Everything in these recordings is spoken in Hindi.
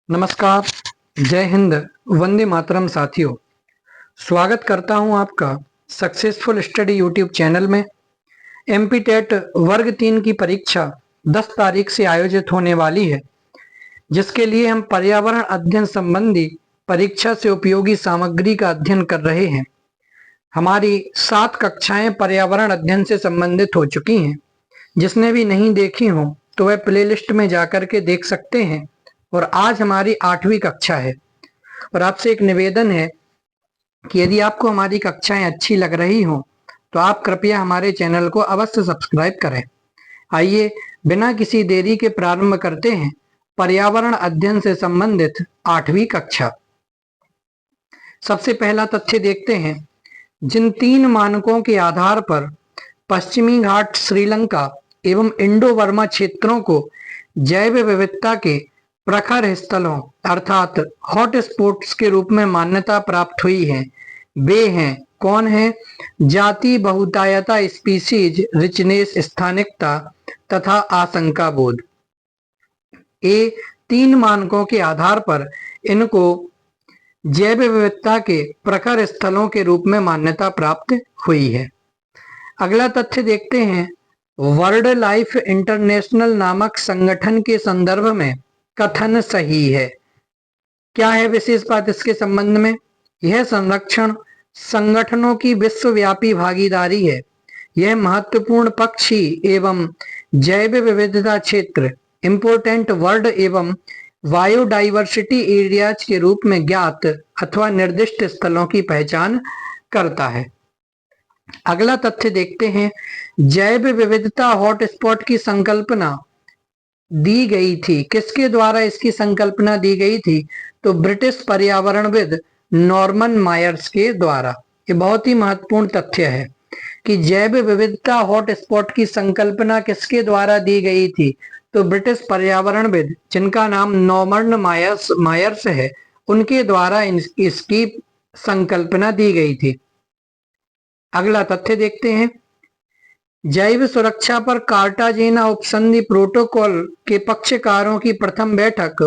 नमस्कार, जय हिंद, वंदे मातरम साथियों। स्वागत करता हूं आपका सक्सेसफुल स्टडी यूट्यूब चैनल में। एमपी टेट वर्ग 3 की परीक्षा 10 तारीख से आयोजित होने वाली है, जिसके लिए हम पर्यावरण अध्ययन संबंधी परीक्षा से उपयोगी सामग्री का अध्ययन कर रहे हैं। हमारी 7 कक्षाएं पर्यावरण अध्ययन से संबंधित हो चुकी हैं। जिसने भी नहीं देखी हो तो वह प्लेलिस्ट में जाकर के देख सकते हैं। और आज हमारी 8वीं कक्षा है और आपसे एक निवेदन है कि यदि आपको हमारी कक्षाएं अच्छी लग रही हो तो आप कृपया हमारे चैनल को अवश्य सब्सक्राइब करें। आइए बिना किसी देरी के प्रारंभ करते हैं पर्यावरण अध्ययन से संबंधित 8वीं कक्षा। सबसे पहला तथ्य देखते हैं। जिन 3 मानकों के आधार पर पश्चिमी घाट, श्रीलंका एवं इंडो बर्मा क्षेत्रों को जैव विविधता के प्रखर स्थलों अर्थात हॉट स्पॉट्स के रूप में मान्यता प्राप्त हुई है, वे हैं कौन है? जाति, बहुतायता, स्पीसीज, रिचनेस, स्थानिकता तथा आशंका बोध। ये 3 मानकों के आधार पर इनको जैव विविधता के प्रखर स्थलों के रूप में मान्यता प्राप्त हुई है। अगला तथ्य देखते हैं। वर्ल्ड लाइफ इंटरनेशनल नामक संगठन के संदर्भ में कथन सही है। क्या है विशेष बात इसके संबंध में? यह संरक्षण संगठनों की विश्वव्यापी भागीदारी है। यह महत्वपूर्ण पक्षी एवं जैव विविधता क्षेत्र इंपोर्टेंट वर्ल्ड एवं बायोडाइवर्सिटी एरियाज के रूप में ज्ञात अथवा निर्दिष्ट स्थलों की पहचान करता है। अगला तथ्य देखते हैं। जैव विविधता हॉटस्पॉट की संकल्पना दी गई थी। किसके द्वारा इसकी संकल्पना दी गई थी? तो ब्रिटिश पर्यावरणविद नॉर्मन मायर्स के द्वारा। ये बहुत ही महत्वपूर्ण तथ्य है कि जैव विविधता हॉटस्पॉट की संकल्पना किसके द्वारा दी गई थी? तो ब्रिटिश पर्यावरणविद जिनका नाम नॉर्मन मायर्स है, उनके द्वारा इसकी संकल्पना दी गई थी। अगला तथ्य देखते हैं। जैव सुरक्षा पर कार्टाजेना उपसंधि प्रोटोकॉल के पक्षकारों की प्रथम बैठक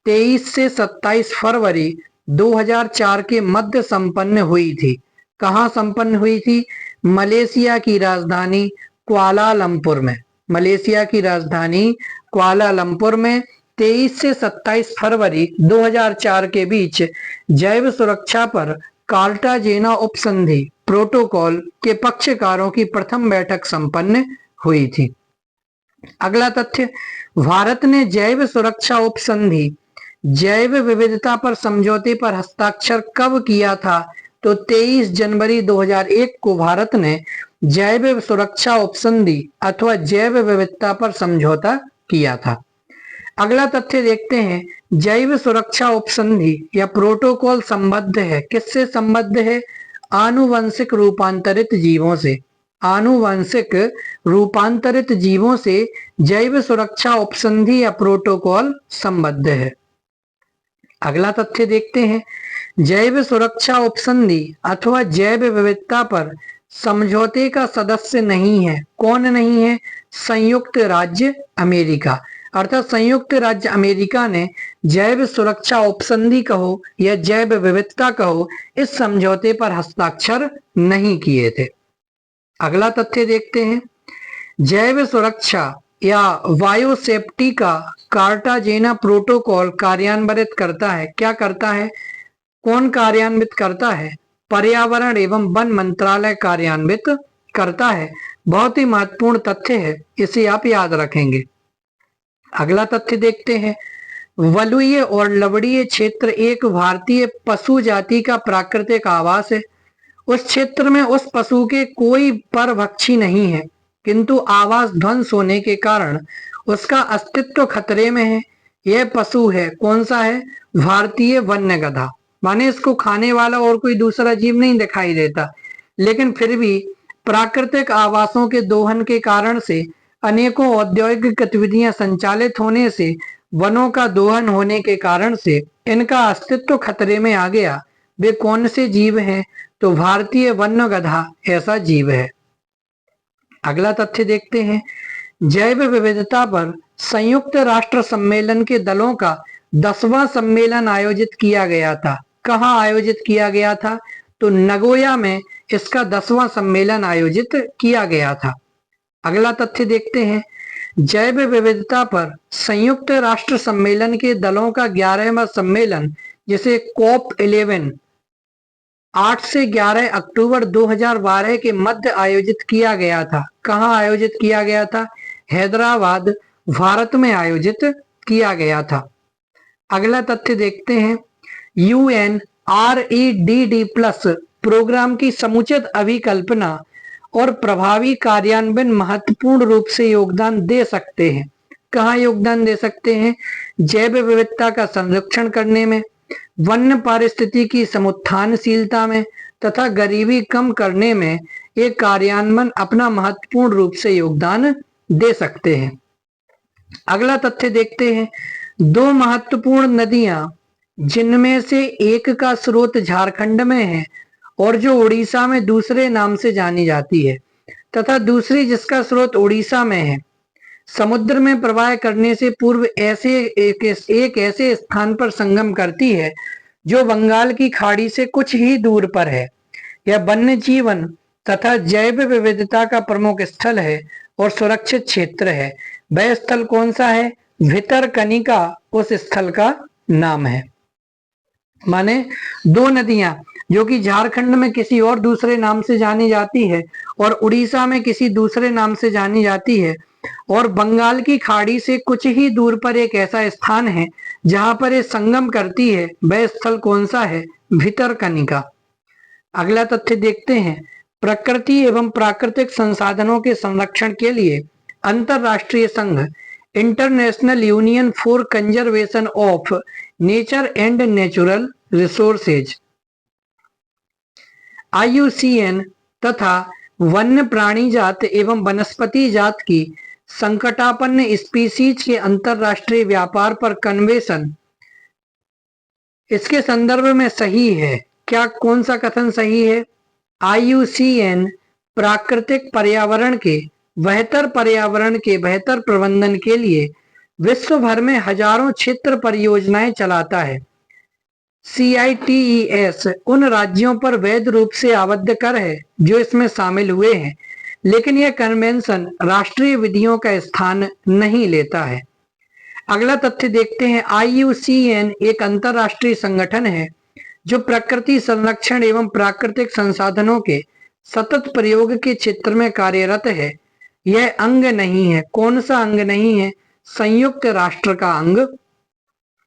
23 से 27 फरवरी 2004 के मध्य संपन्न हुई थी। कहाँ संपन्न हुई थी? मलेशिया की राजधानी कुआलालंपुर में। मलेशिया की राजधानी कुआलालंपुर में 23 से 27 फरवरी 2004 के बीच जैव सुरक्षा पर कार्टाजेना उपसंधि प्रोटोकॉल के पक्षकारों की प्रथम बैठक संपन्न हुई थी। अगला तथ्य। भारत ने जैव सुरक्षा उपसंधि जैव विविधता पर समझौते पर हस्ताक्षर कब किया था? तो 23 जनवरी 2001 को भारत ने जैव सुरक्षा उपसंधि अथवा जैव विविधता पर समझौता किया था। अगला तथ्य देखते हैं। जैव सुरक्षा उपसंधि या प्रोटोकॉल संबद्ध है। किससे संबद्ध है? आनुवंशिक रूपांतरित जीवों से। आनुवंशिक रूपांतरित जीवों से जैव सुरक्षा उपसंधि या प्रोटोकॉल संबद्ध है। अगला तथ्य देखते हैं। जैव सुरक्षा उपसंधि अथवा जैव विविधता पर समझौते का सदस्य नहीं है। कौन नहीं है? संयुक्त राज्य अमेरिका। अर्थात संयुक्त राज्य अमेरिका ने जैव सुरक्षा उपसंधि कहो या जैव विविधता कहो, इस समझौते पर हस्ताक्षर नहीं किए थे। अगला तथ्य देखते हैं। जैव सुरक्षा या बायो सेफ्टी का कार्टाजेना प्रोटोकॉल कार्यान्वित करता है। क्या करता है? कौन कार्यान्वित करता है? पर्यावरण एवं वन मंत्रालय कार्यान्वित करता है। बहुत ही महत्वपूर्ण तथ्य है, इसे आप याद रखेंगे। अगला तथ्य देखते हैं। वलुईय और लवणीय क्षेत्र एक भारतीय पशु जाति का प्राकृतिक आवास है। उस क्षेत्र में उस पशु के कोई परभक्षी नहीं है, किंतु आवास ध्वंस होने के कारण उसका अस्तित्व खतरे में है। यह पशु है, कौन सा है? भारतीय वन्य गधा। माने इसको खाने वाला और कोई दूसरा जीव नहीं दिखाई देता, लेकिन फिर भी प्राकृतिक आवासों के दोहन के कारण से, अनेकों औद्योगिक गतिविधियां संचालित होने से, वनों का दोहन होने के कारण से इनका अस्तित्व खतरे में आ गया। वे कौन से जीव हैं? तो भारतीय वन्य गधा ऐसा जीव है। अगला तथ्य देखते हैं। जैव विविधता पर संयुक्त राष्ट्र सम्मेलन के दलों का 10वां सम्मेलन आयोजित किया गया था। कहाँ आयोजित किया गया था? तो नगोया में इसका 10वां सम्मेलन आयोजित किया गया था। अगला तथ्य देखते हैं, जैव विविधता पर संयुक्त राष्ट्र सम्मेलन के दलों का 11वां सम्मेलन, जिसे COP11 8 से 11 अक्टूबर 2012 के मध्य आयोजित किया गया था। कहाँ आयोजित किया गया था? हैदराबाद, भारत में आयोजित किया गया था। अगला तथ्य देखते हैं, UNREDD+ प्रोग्राम की समुचित अभिकल्पना और प्रभावी कार्यान्वयन महत्वपूर्ण रूप से योगदान दे सकते हैं। कहाँ योगदान दे सकते हैं? जैव विविधता का संरक्षण करने में, वन्य पारिस्थितिकी समुत्थानशीलता में तथा गरीबी कम करने में ये कार्यान्वयन अपना महत्वपूर्ण रूप से योगदान दे सकते हैं। अगला तथ्य देखते हैं, 2 महत्वपूर्ण नदियां जिनमें से एक का स्रोत झारखंड में है और जो उड़ीसा में दूसरे नाम से जानी जाती है, तथा दूसरी जिसका स्रोत उड़ीसा में है, समुद्र में प्रवाह करने से पूर्व एक ऐसे स्थान पर संगम करती है जो बंगाल की खाड़ी से कुछ ही दूर पर है। यह वन्य जीवन तथा जैव विविधता का प्रमुख स्थल है और सुरक्षित क्षेत्र है। वह स्थल कौन सा है? भितरकनिका उस स्थल का नाम है। माने 2 नदियां जो कि झारखंड में किसी और दूसरे नाम से जानी जाती है और उड़ीसा में किसी दूसरे नाम से जानी जाती है, और बंगाल की खाड़ी से कुछ ही दूर पर एक ऐसा स्थान है जहां पर ये संगम करती है। वह स्थल कौन सा है? भितरकनिका। अगला तथ्य देखते हैं, प्रकृति एवं प्राकृतिक संसाधनों के संरक्षण के लिए अंतरराष्ट्रीय संघ international union for conservation of nature and natural resources IUCN तथा वन्य प्राणी जात एवं वनस्पति जात की संकटापन्न स्पीसीज के अंतरराष्ट्रीय व्यापार पर कन्वेंशन, इसके संदर्भ में सही है। क्या कौन सा कथन सही है? IUCN प्राकृतिक पर्यावरण के बेहतर प्रबंधन के लिए विश्व भर में हजारों क्षेत्र परियोजनाएं चलाता है। CITES उन राज्यों पर वैध रूप से आबद्ध कर है जो इसमें शामिल हुए हैं, लेकिन यह कन्वेंशन राष्ट्रीय विधियों का स्थान नहीं लेता है। अगला तथ्य देखते हैं, IUCN एक अंतरराष्ट्रीय संगठन है जो प्रकृति संरक्षण एवं प्राकृतिक संसाधनों के सतत प्रयोग के क्षेत्र में कार्यरत है। यह अंग नहीं है। कौन सा अंग नहीं है? संयुक्त राष्ट्र का अंग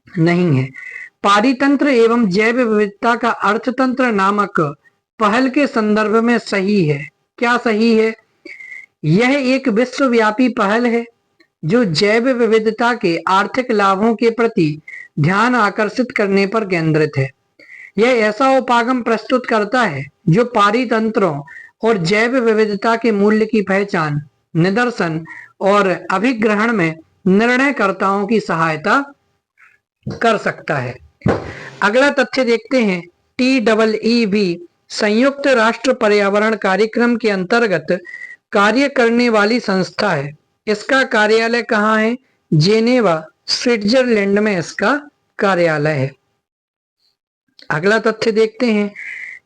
नहीं है। पारितंत्र एवं जैव विविधता का अर्थतंत्र नामक पहल के संदर्भ में सही है। क्या सही है? यह एक विश्वव्यापी पहल है जो जैव विविधता के आर्थिक लाभों के प्रति ध्यान आकर्षित करने पर केंद्रित है। यह ऐसा उपागम प्रस्तुत करता है जो पारितंत्रों और जैव विविधता के मूल्य की पहचान, निदर्शन और अभिग्रहण में निर्णयकर्ताओं की सहायता कर सकता है। अगला तथ्य देखते हैं, TEEB संयुक्त राष्ट्र पर्यावरण कार्यक्रम के अंतर्गत कार्य करने वाली संस्था है। इसका कार्यालय कहाँ है? जेनेवा, स्विट्जरलैंड में इसका कार्यालय है। अगला तथ्य देखते हैं,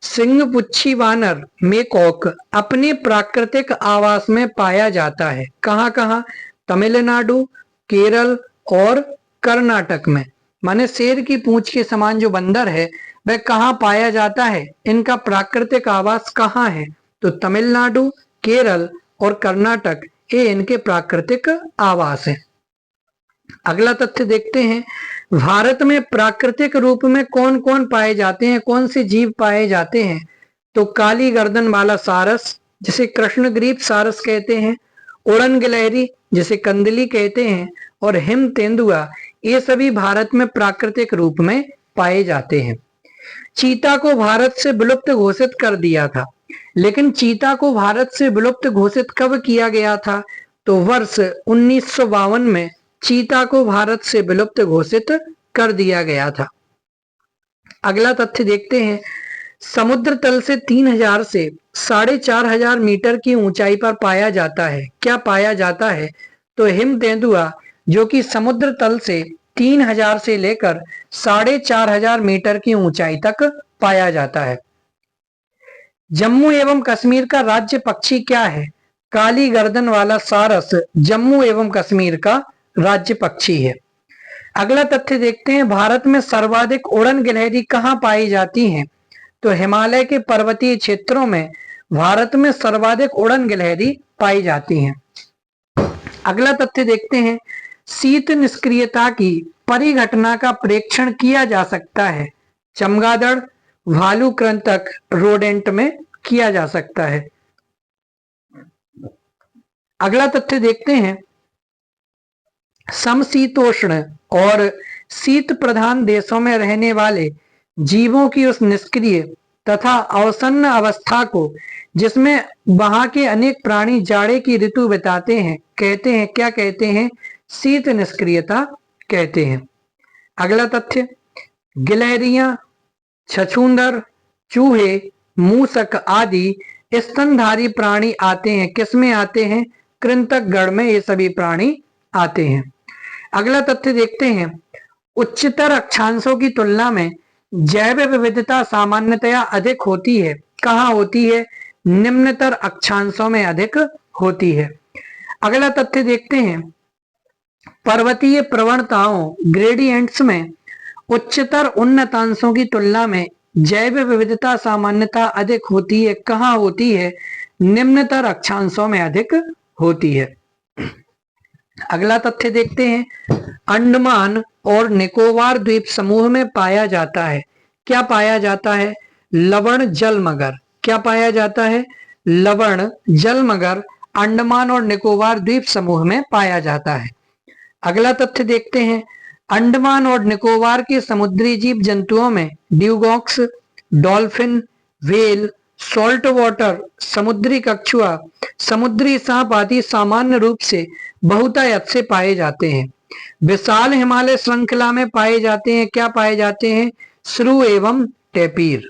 सिंगपुच्छी वानर मेकॉक अपने प्राकृतिक आवास में पाया जाता है। कहाँ कहाँ? तमिलनाडु, केरल और कर्नाटक में। माने शेर की पूंछ के समान जो बंदर है वह कहाँ पाया जाता है? इनका प्राकृतिक आवास कहाँ है? तो तमिलनाडु, केरल और कर्नाटक ये इनके प्राकृतिक आवास है। अगला तथ्य देखते हैं, भारत में प्राकृतिक रूप में कौन कौन पाए जाते हैं, कौन से जीव पाए जाते हैं? तो काली गर्दन वाला सारस जिसे कृष्णग्रीव सारस कहते हैं, उड़न गिलहरी जिसे कंदली कहते हैं, और हिम तेंदुआ, ये सभी भारत में प्राकृतिक रूप में पाए जाते हैं। चीता को भारत से विलुप्त घोषित कर दिया था, लेकिन चीता को भारत से विलुप्त घोषित कब किया गया था? तो वर्ष 1952 में चीता को भारत से विलुप्त घोषित कर दिया गया था। अगला तथ्य देखते हैं, समुद्र तल से 3000 से 4500 मीटर की ऊंचाई पर पाया जाता है। क्या पाया जाता है? तो हिम तेंदुआ जो कि समुद्र तल से 3000 से लेकर 4500 मीटर की ऊंचाई तक पाया जाता है। जम्मू एवं कश्मीर का राज्य पक्षी क्या है? काली गर्दन वाला सारस जम्मू एवं कश्मीर का राज्य पक्षी है। अगला तथ्य देखते हैं, भारत में सर्वाधिक उड़न गिलहरी कहाँ पाई जाती हैं? तो हिमालय के पर्वतीय क्षेत्रों में भारत में सर्वाधिक उड़न गिलहरी पाई जाती हैं। अगला तथ्य देखते हैं, शीत निष्क्रियता की परिघटना का प्रेक्षण किया जा सकता है। चमगादड़, भालू कृंतक, रोडेंट में किया जा सकता है। अगला तथ्य देखते हैं, समशीतोष्ण और शीत प्रधान देशों में रहने वाले जीवों की उस निष्क्रिय तथा अवसन्न अवस्था को जिसमें वहां के अनेक प्राणी जाड़े की ऋतु बिताते हैं, कहते हैं, क्या कहते हैं? शीत निष्क्रियता कहते हैं। अगला तथ्य, गिलहरियां, छछूंदर, चूहे, मूसक आदि स्तनधारी प्राणी आते हैं, किसमें आते हैं? कृंतक गण में ये सभी प्राणी आते हैं। अगला तथ्य देखते हैं, उच्चतर अक्षांशों की तुलना में जैव विविधता सामान्यतया अधिक होती है। कहाँ होती है? निम्नतर अक्षांशों में अधिक होती है। अगला तथ्य देखते हैं, पर्वतीय प्रवणताओं ग्रेडियंट्स में उच्चतर उन्नतांशों की तुलना में जैव विविधता सामान्यता अधिक होती है। कहाँ होती है? निम्नतर अक्षांशों में अधिक होती है। अगला तथ्य देखते हैं, अंडमान और निकोबार द्वीप समूह में पाया जाता है, क्या पाया जाता है? लवण जल मगर। क्या पाया जाता है? लवण जल मगर अंडमान और निकोबार द्वीप समूह में पाया जाता है। अगला तथ्य देखते हैं, अंडमान और निकोबार के समुद्री जीव जंतुओं में ड्यूगॉक्स, डॉल्फिन, व्हेल, सॉल्ट वाटर, समुद्री कछुआ, समुद्री सांप आदि सामान्य रूप से बहुतायत से पाए जाते हैं। विशाल हिमालय श्रृंखला में पाए जाते हैं, क्या पाए जाते हैं? श्रू एवं टैपीर।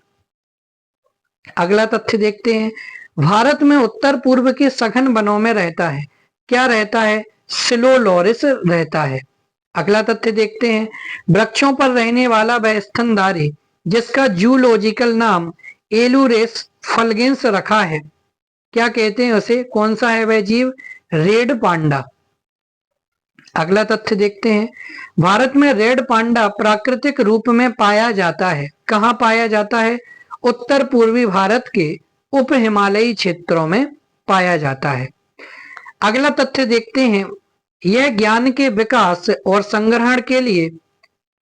अगला तथ्य देखते हैं, भारत में उत्तर पूर्व के सघन वनों में रहता है, क्या रहता है? सिलोलोरिस रहता है। अगला तथ्य देखते हैं, वृक्षों पर रहने वाला वह स्तनधारी जिसका जूलॉजिकल नाम एलुरेस फलगेंस रखा है, क्या कहते हैं उसे? कौन सा है वह जीव? Red panda. अगला तथ्य देखते हैं, भारत में रेड पांडा प्राकृतिक रूप में पाया जाता है, कहाँ पाया जाता है? उत्तर पूर्वी भारत के उप हिमालयी क्षेत्रों में पाया जाता है। अगला तथ्य देखते हैं, यह ज्ञान के विकास और संग्रहण के लिए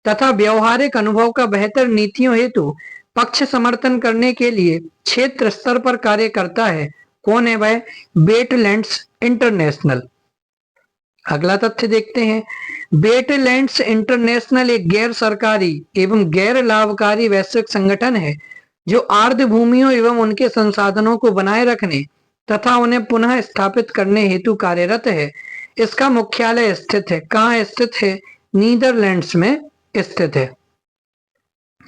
तथा व्यवहारिक अनुभव का बेहतर नीतियों हेतु पक्ष समर्थन करने के लिए क्षेत्र स्तर पर कार्य करता है। कौन है वह? Wetlands international. अगला तथ्य देखते हैं, वेटलैंड्स इंटरनेशनल एक गैर सरकारी एवं गैर लाभकारी वैश्विक संगठन है जो आर्द्र भूमियों एवं उनके संसाधनों को बनाए रखने तथा उन्हें पुनः स्थापित करने हेतु कार्यरत है। इसका मुख्यालय स्थित है, कहाँ स्थित है? नीदरलैंड्स में स्थित है।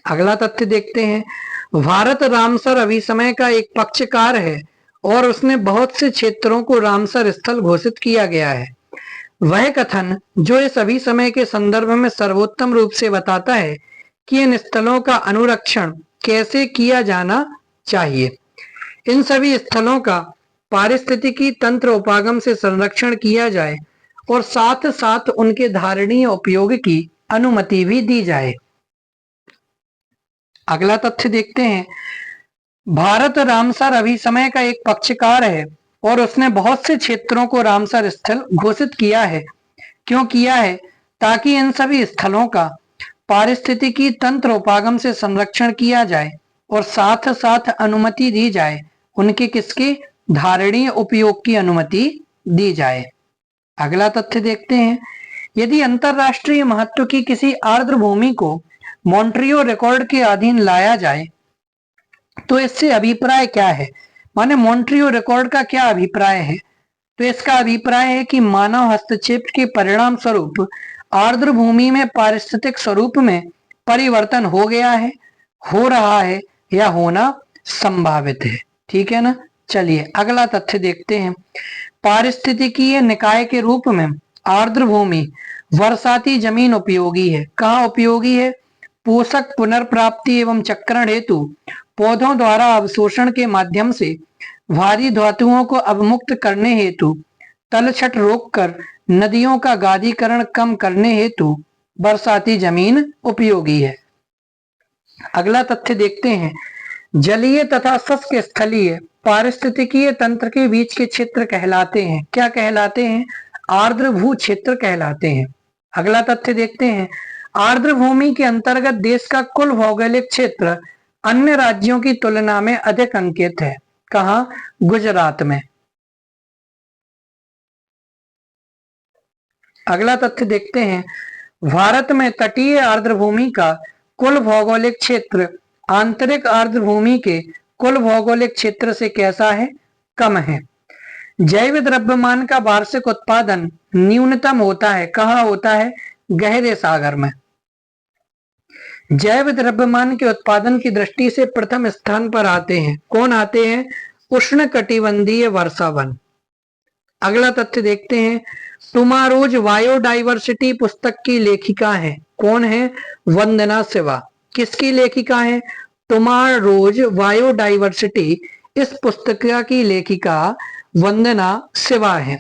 अगला तथ्य देखते हैं, भारत रामसर अभिसमय का एक पक्षकार है और उसने बहुत से क्षेत्रों को रामसर स्थल घोषित किया गया है। वह कथन जो इस अभिसमय के संदर्भ में सर्वोत्तम रूप से बताता है कि इन स्थलों का अनुरक्षण कैसे किया जाना चाहिए। इन सभी स्थलों का पारिस्थितिकी तंत्र उपागम से संरक्षण किया जाए और साथ साथ उनके धारणीय उपयोग की अनुमति भी दी जाए। अगला तथ्य देखते हैं, भारत रामसर अभिसमय का एक पक्षकार है और उसने बहुत से क्षेत्रों को रामसर स्थल घोषित किया है। क्यों किया है? ताकि इन सभी स्थलों का पारिस्थितिकी तंत्र उपागम से संरक्षण किया जाए और साथ साथ अनुमति दी जाए, उनके किसके? धारणीय उपयोग की अनुमति दी जाए। अगला तथ्य देखते हैं, यदि अंतरराष्ट्रीय महत्व की किसी आर्द्र भूमि को मॉन्ट्रियो रिकॉर्ड के अधीन लाया जाए तो इससे अभिप्राय क्या है? माने मॉन्ट्रियो रिकॉर्ड का क्या अभिप्राय है? तो इसका अभिप्राय है कि मानव हस्तक्षेप के परिणाम स्वरूप आर्द्र भूमि में पारिस्थितिक स्वरूप में परिवर्तन हो गया है, हो रहा है या होना संभावित है। ठीक है ना। चलिए अगला तथ्य देखते हैं, पारिस्थितिकीय निकाय के रूप में आर्द्र भूमि वर्षाती जमीन उपयोगी है। कहाँ उपयोगी है? पोषक पुनर्प्राप्ति एवं चक्रण हेतु पौधों द्वारा अवशोषण के माध्यम से भारी धातुओं को अवमुक्त करने हेतु, तलछट रोककर नदियों का गादीकरण कम करने हेतु बरसाती जमीन उपयोगी है। अगला तथ्य देखते हैं, जलीय तथा शुष्क स्थलीय पारिस्थितिकीय तंत्र के बीच के क्षेत्र कहलाते हैं। क्या कहलाते हैं? आर्द्र भू क्षेत्र कहलाते हैं। अगला तथ्य देखते हैं, आर्द्र भूमि के अंतर्गत देश का कुल भौगोलिक क्षेत्र अन्य राज्यों की तुलना में अधिक अंकित है। कहां? गुजरात में। अगला तथ्य देखते हैं, भारत में तटीय आर्द्र भूमि का कुल भौगोलिक क्षेत्र आंतरिक आर्द्र भूमि के कुल भौगोलिक क्षेत्र से कैसा है? कम है। जैव द्रव्यमान का वार्षिक उत्पादन न्यूनतम होता है। कहाँ होता है? गहरे सागर में। जैव द्रव्यमान के उत्पादन की दृष्टि से प्रथम स्थान पर आते हैं। कौन आते हैं? उष्णकटिबंधीय वर्षा वन। अगला तथ्य देखते हैं, टुमारोज बायोडाइवर्सिटी पुस्तक की लेखिका है। कौन है? वंदना शिवा। किसकी लेखिका है? टुमारोज बायोडाइवर्सिटी, इस पुस्तक की लेखिका वंदना शिवा है।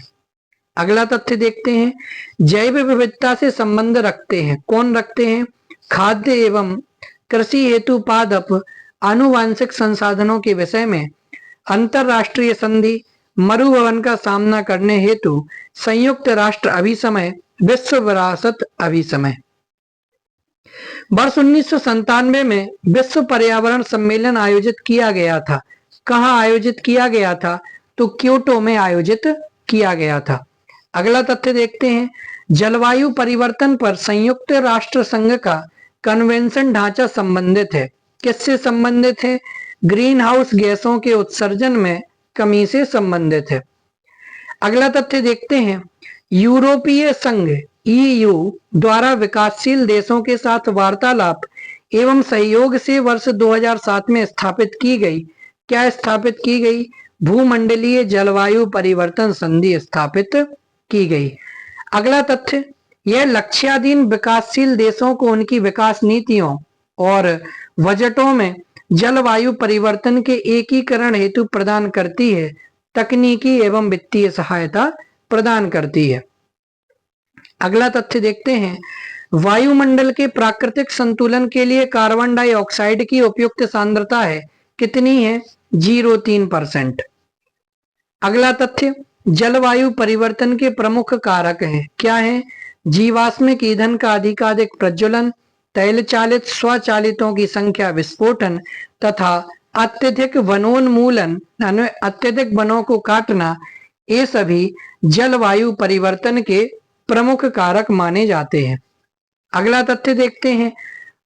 अगला तथ्य देखते हैं, जैव विविधता से संबंध रखते हैं। कौन रखते हैं? खाद्य एवं कृषि हेतु पादप आनुवांशिक संसाधनों के विषय में अंतरराष्ट्रीय संधि मरुभवन का सामना करने हेतु संयुक्त राष्ट्र अभिसमय विश्व विरासत अभिसमय। वर्ष 1997 में विश्व पर्यावरण सम्मेलन आयोजित किया गया था। कहाँ आयोजित किया गया था? तो क्योटो में आयोजित किया गया था। अगला तथ्य देखते हैं, जलवायु परिवर्तन पर संयुक्त राष्ट्र संघ का कन्वेंशन ढांचा संबंधित है। किससे संबंधित है? ग्रीन हाउस गैसों के उत्सर्जन में कमी से संबंधित है। अगला तथ्य देखते हैं, यूरोपीय संघ EU द्वारा विकासशील देशों के साथ वार्तालाप एवं सहयोग से वर्ष 2007 में स्थापित की गई। क्या स्थापित की गई? भूमंडलीय जलवायु परिवर्तन संधि स्थापित की गई। अगला तथ्य, यह लक्ष्याधीन विकासशील देशों को उनकी विकास नीतियों और बजटों में जलवायु परिवर्तन के एकीकरण हेतु प्रदान करती है, तकनीकी एवं वित्तीय सहायता प्रदान करती है। अगला तथ्य देखते हैं, वायुमंडल के प्राकृतिक संतुलन के लिए कार्बन डाइऑक्साइड की उपयुक्त सांद्रता है। कितनी है? 0.3%। अगला तथ्य, जलवायु परिवर्तन के प्रमुख कारक हैं। क्या है? जीवाश्मिक ईंधन का अधिकाधिक प्रज्वलन, तैल चालित स्वचालितों की संख्या विस्फोटन तथा अत्यधिक वनोन्मूलन, अत्यधिक वनों को काटना, ये सभी जलवायु परिवर्तन के प्रमुख कारक माने जाते हैं। अगला तथ्य देखते हैं,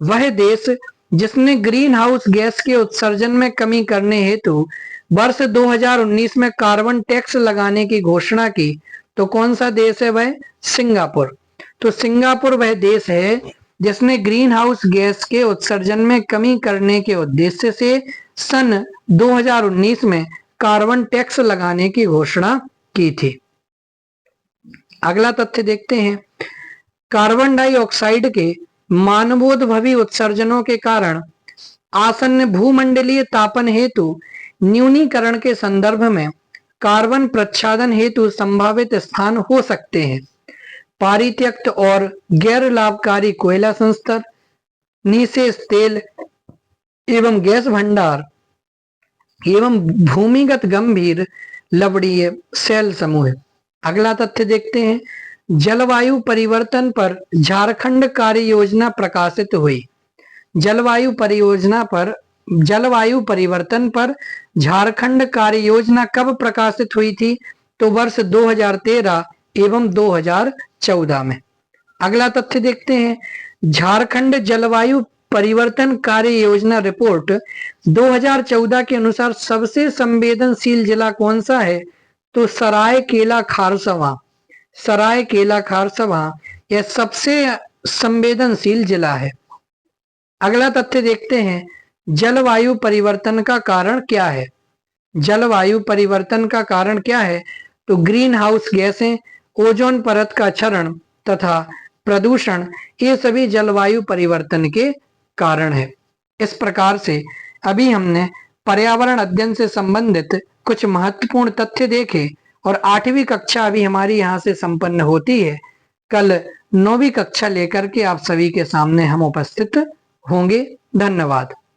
वह देश जिसने ग्रीन हाउस गैस के उत्सर्जन में कमी करने हेतु वर्ष 2019 में कार्बन टैक्स लगाने की घोषणा की, तो कौन सा देश है वह? सिंगापुर। तो सिंगापुर वह देश है जिसने ग्रीन हाउस गैस के उत्सर्जन में कमी करने के उद्देश्य से सन 2019 में कार्बन टैक्स लगाने की घोषणा की थी। अगला तथ्य देखते हैं, कार्बन डाइऑक्साइड के मानवोद्भवी उत्सर्जनों के कारण आसन्न भूमंडलीय तापन हेतु न्यूनीकरण के संदर्भ में कार्बन प्रच्छादन हेतु संभावित स्थान हो सकते हैं। परित्यक्त और गैर लाभकारी कोयला संस्तर, निशेष तेल एवं गैस भंडार एवं भूमिगत गंभीर लवणीय सेल समूह। अगला तथ्य देखते हैं, जलवायु परिवर्तन पर झारखंड कार्य योजना प्रकाशित हुई। जलवायु परिवर्तन पर झारखंड कार्य योजना कब प्रकाशित हुई थी? तो वर्ष 2013 एवं 2014 में। अगला तथ्य देखते हैं, झारखंड जलवायु परिवर्तन कार्य योजना रिपोर्ट 2014 के अनुसार सबसे संवेदनशील जिला कौन सा है? तो सरायकेला खारसवां। सरायकेला खारसवां यह सबसे संवेदनशील जिला है। अगला तथ्य देखते हैं, जलवायु परिवर्तन का कारण क्या है? जलवायु परिवर्तन का कारण क्या है? तो ग्रीन हाउस गैसें, ओजोन परत का क्षरण तथा प्रदूषण, ये सभी जलवायु परिवर्तन के कारण है। इस प्रकार से अभी हमने पर्यावरण अध्ययन से संबंधित कुछ महत्वपूर्ण तथ्य देखे और 8वीं कक्षा अभी हमारी यहाँ से संपन्न होती है। कल 9वीं कक्षा लेकर के आप सभी के सामने हम उपस्थित होंगे। धन्यवाद।